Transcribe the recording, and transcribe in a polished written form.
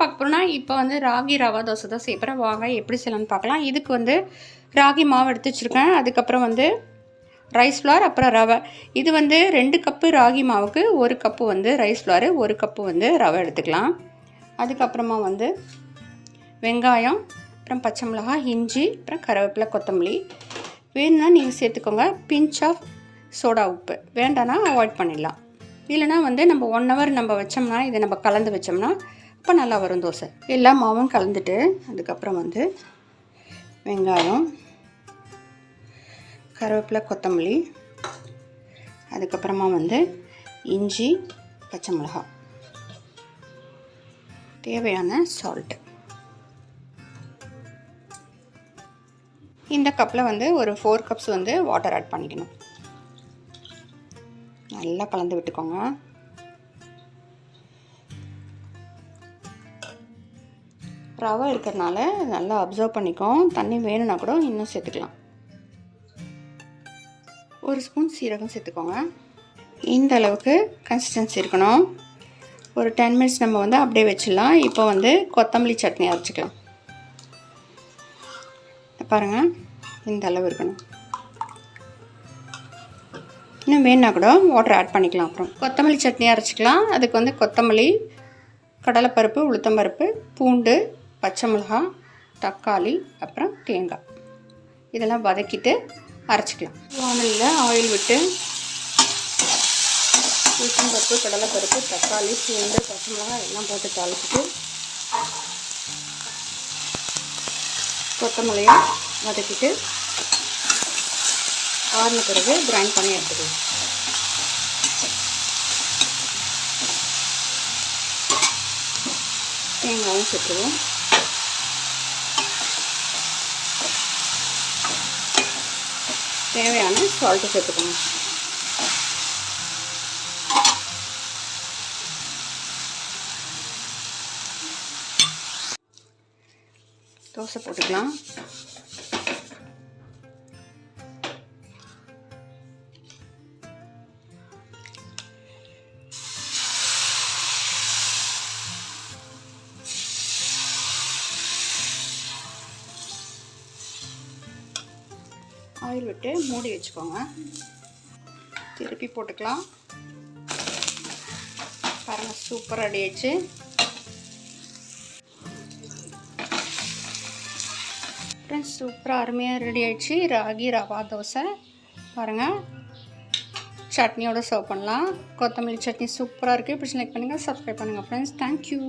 பார்க்க போகிறோன்னா இப்போ வந்து ராகி ரவா தோசை தான் செய்ய போகிறேன். வாங்க எப்படி செய்யலாம்னு பார்க்கலாம். இதுக்கு வந்து ராகி மாவு எடுத்து வச்சுருக்கேன். அதுக்கப்புறம் வந்து ரைஸ் ஃப்ளார், அப்புறம் ரவை. இது வந்து 2 கப்பு ராகி மாவுக்கு 1 கப்பு வந்து ரைஸ் ஃப்ளாரு, 1 கப்பு வந்து ரவை எடுத்துக்கலாம். அதுக்கப்புறமா வந்து வெங்காயம், அப்புறம் பச்சை மிளகாய், இஞ்சி, அப்புறம் கருவேப்பிலை, கொத்தமல்லி. வேணும்னா நீங்கள் சேர்த்துக்கோங்க. பிஞ்ச் ஆஃப் சோடா உப்பு, வேண்டானா அவாய்ட் பண்ணிடலாம். இல்லைனா வந்து நம்ம 1 ஹவர் நம்ம வச்சோம்னா, இதை நம்ம கலந்து வச்சோம்னா இப்போ நல்லா வரும் தோசை. எல்லா மாவும் கலந்துட்டு அதுக்கப்புறம் வந்து வெங்காயம், கருவேப்பிலை, கொத்தமல்லி, அதுக்கப்புறமா வந்து இஞ்சி, பச்சை மிளகாய், தேவையான சால்ட்டு. இந்த கப்பில் வந்து ஒரு 4 கப்ஸ் வந்து வாட்டர் ஆட் பண்ணிக்கணும். நல்லா கலந்து விட்டுக்கோங்க. ரவை இருக்கிறதுனால நல்லா அப்சர்வ் பண்ணிக்கும். தண்ணி வேணும்னா கூட இன்னும் சேர்த்துக்கலாம். 1 ஸ்பூன் சீரகம் சேர்த்துக்கோங்க. இந்த அளவுக்கு கன்சிஸ்டன்சி இருக்கணும். ஒரு 10 மினிட்ஸ் நம்ம வந்து அப்படியே வச்சிடலாம். இப்போ வந்து கொத்தமல்லி சட்னி அரைச்சிக்கலாம். பாருங்கள், இந்த அளவு இருக்கணும். இன்னும் வேணுன்னா கூட வாட்டர் ஆட் பண்ணிக்கலாம். அப்புறம் கொத்தமல்லி சட்னி அரைச்சிக்கலாம். அதுக்கு வந்து கொத்தமல்லி, கடலைப்பருப்பு, உளுத்தம்பருப்பு, பூண்டு, பச்சை மிளகாய், தக்காளி, அப்புறம் தேங்காய் இதெல்லாம் வதக்கிட்டு அரைச்சிக்கலாம். வானலியில் ஆயில் விட்டு உளுத்தம்பருப்பு, கடலைப்பருப்பு, தக்காளி, பூண்டு, பச்சை மிளகாய் எல்லாம் போட்டு தாளிச்சிட்டு கொத்தமல்லியை வதக்கிட்டு ஆறின பிறகு கிரைண்ட் பண்ணி எடுத்துக்கலாம். தேங்காயும் சேர்த்துருவோம். தேவையான சால்ட்டு சேர்த்துக்கணும். தோசை போட்டுக்கலாம். ஆயில் விட்டு மூடி வச்சுக்கோங்க. திருப்பி போட்டுக்கலாம். பாருங்கள், சூப்பராக ரெடி ஆயிடுச்சு. ஃப்ரெண்ட்ஸ், சூப்பராக அருமையாக ரெடி ஆயிடுச்சு ராகி ரவா தோசை. பாருங்கள், சட்னியோடு சர்வ் பண்ணலாம். கொத்தமல்லி சட்னி சூப்பராக இருக்குது. இப்படி லைக் பண்ணுங்கள், சப்ஸ்கிரைப் பண்ணுங்கள் ஃப்ரெண்ட்ஸ். தேங்க்யூ.